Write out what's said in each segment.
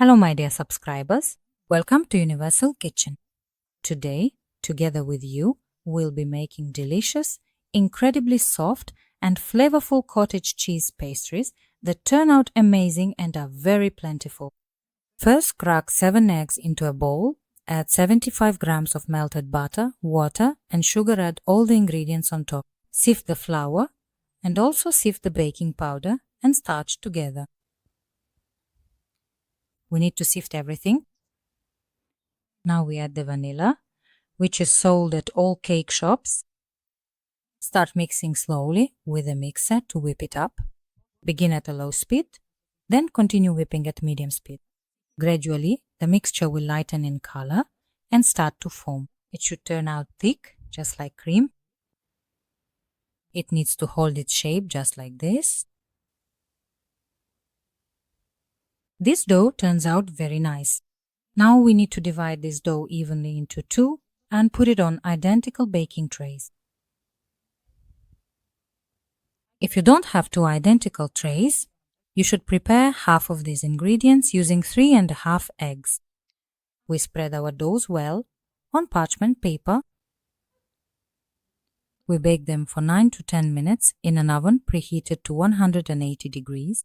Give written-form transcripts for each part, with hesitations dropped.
Hello my dear subscribers, welcome to Universal Kitchen. Today, together with you, we'll be making delicious, incredibly soft and flavorful cottage cheese pastries that turn out amazing and are very plentiful. First, crack 7 eggs into a bowl, add 75 grams of melted butter, water and sugar. Add all the ingredients on top. Sift the flour and also sift the baking powder and starch together. We need to sift everything. Now we add the vanilla, which is sold at all cake shops. Start mixing slowly with a mixer to whip it up. Begin at a low speed, then continue whipping at medium speed. Gradually, the mixture will lighten in color and start to foam. It should turn out thick, just like cream. It needs to hold its shape just like this. This dough turns out very nice. Now we need to divide this dough evenly into two and put it on identical baking trays. If you don't have two identical trays, you should prepare half of these ingredients using 3½ eggs. We spread our doughs well on parchment paper. We bake them for 9 to 10 minutes in an oven preheated to 180 degrees.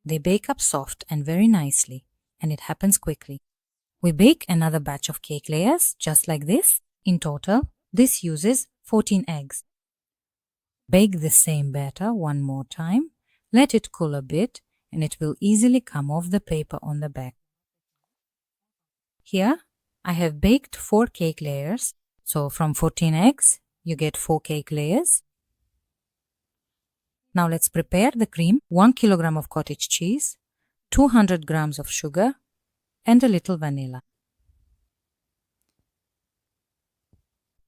They bake up soft and very nicely, and it happens quickly. We bake another batch of cake layers, just like this. In total, this uses 14 eggs. Bake the same batter one more time. Let it cool a bit, and it will easily come off the paper on the back. Here, I have baked 4 cake layers, so from 14 eggs, you get 4 cake layers. Now let's prepare the cream. 1 kilogram of cottage cheese, 200 grams of sugar, and a little vanilla.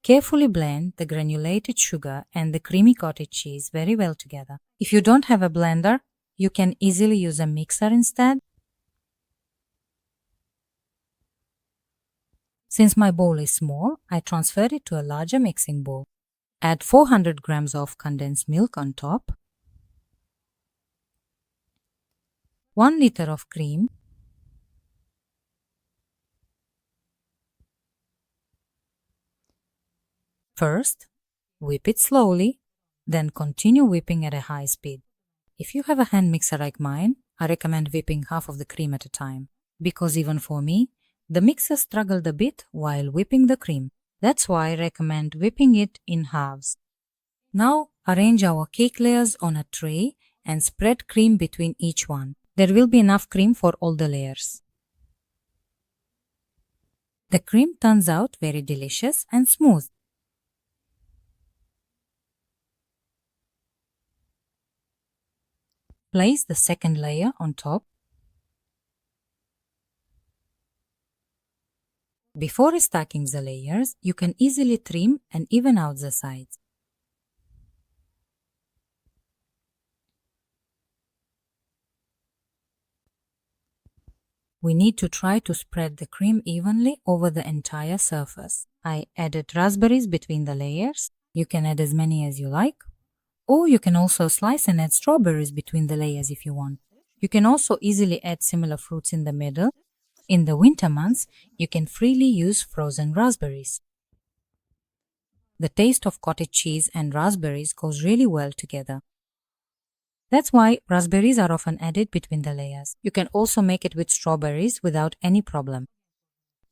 Carefully blend the granulated sugar and the creamy cottage cheese very well together. If you don't have a blender, you can easily use a mixer instead. Since my bowl is small, I transferred it to a larger mixing bowl. Add 400 grams of condensed milk on top, 1 liter of cream, first, whip it slowly, then continue whipping at a high speed. If you have a hand mixer like mine, I recommend whipping half of the cream at a time, because even for me, the mixer struggled a bit while whipping the cream. That's why I recommend whipping it in halves. Now, arrange our cake layers on a tray and spread cream between each one. There will be enough cream for all the layers. The cream turns out very delicious and smooth. Place the second layer on top. Before stacking the layers, you can easily trim and even out the sides. We need to try to spread the cream evenly over the entire surface. I added raspberries between the layers. You can add as many as you like. Or you can also slice and add strawberries between the layers if you want. You can also easily add similar fruits in the middle. In the winter months, you can freely use frozen raspberries. The taste of cottage cheese and raspberries goes really well together. That's why raspberries are often added between the layers. You can also make it with strawberries without any problem.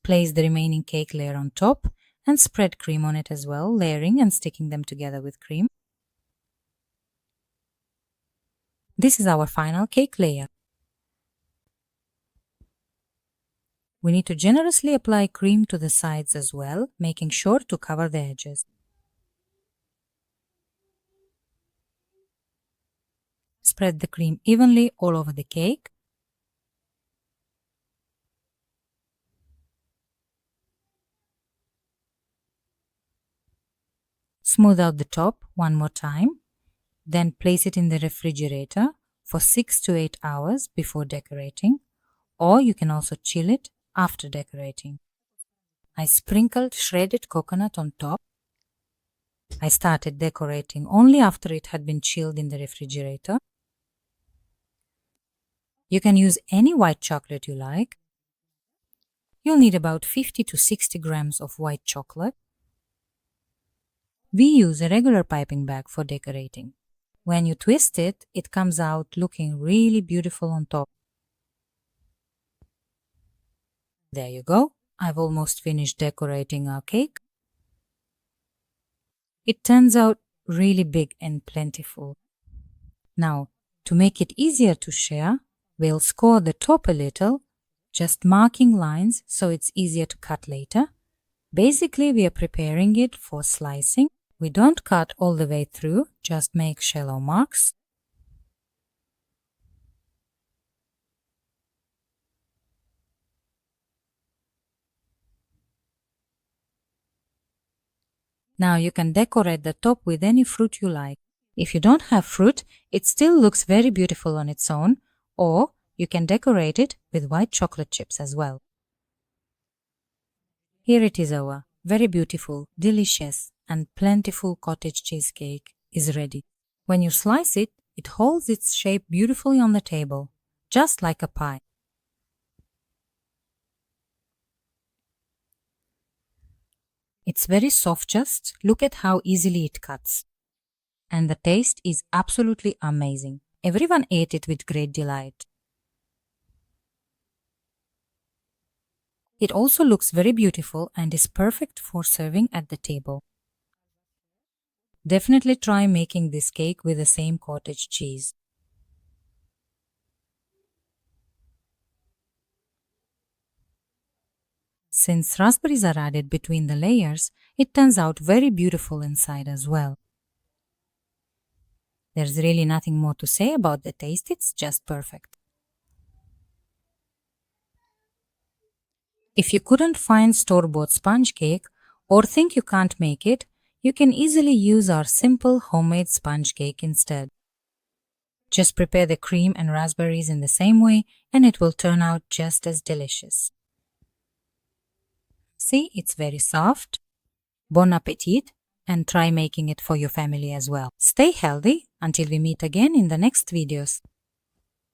Place the remaining cake layer on top and spread cream on it as well, layering and sticking them together with cream. This is our final cake layer. We need to generously apply cream to the sides as well, making sure to cover the edges. Spread the cream evenly all over the cake. Smooth out the top one more time. Then place it in the refrigerator for 6 to 8 hours before decorating, or you can also chill it after decorating. I sprinkled shredded coconut on top. I started decorating only after it had been chilled in the refrigerator. You can use any white chocolate you like. You'll need about 50 to 60 grams of white chocolate. We use a regular piping bag for decorating. When you twist it, it comes out looking really beautiful on top. There you go. I've almost finished decorating our cake. It turns out really big and plentiful. Now, to make it easier to share, we'll score the top a little, just marking lines so it's easier to cut later. Basically, we are preparing it for slicing. We don't cut all the way through, just make shallow marks. Now you can decorate the top with any fruit you like. If you don't have fruit, it still looks very beautiful on its own, or you can decorate it with white chocolate chips as well. Here it is, our very beautiful, delicious, and plentiful cottage cheesecake is ready. When you slice it, it holds its shape beautifully on the table, just like a pie. It's very soft, just look at how easily it cuts. And the taste is absolutely amazing. Everyone ate it with great delight. It also looks very beautiful and is perfect for serving at the table. Definitely try making this cake with the same cottage cheese. Since raspberries are added between the layers, it turns out very beautiful inside as well. There's really nothing more to say about the taste, it's just perfect. If you couldn't find store-bought sponge cake or think you can't make it, you can easily use our simple homemade sponge cake instead. Just prepare the cream and raspberries in the same way and it will turn out just as delicious. See, it's very soft. Bon appetit, and try making it for your family as well. Stay healthy until we meet again in the next videos.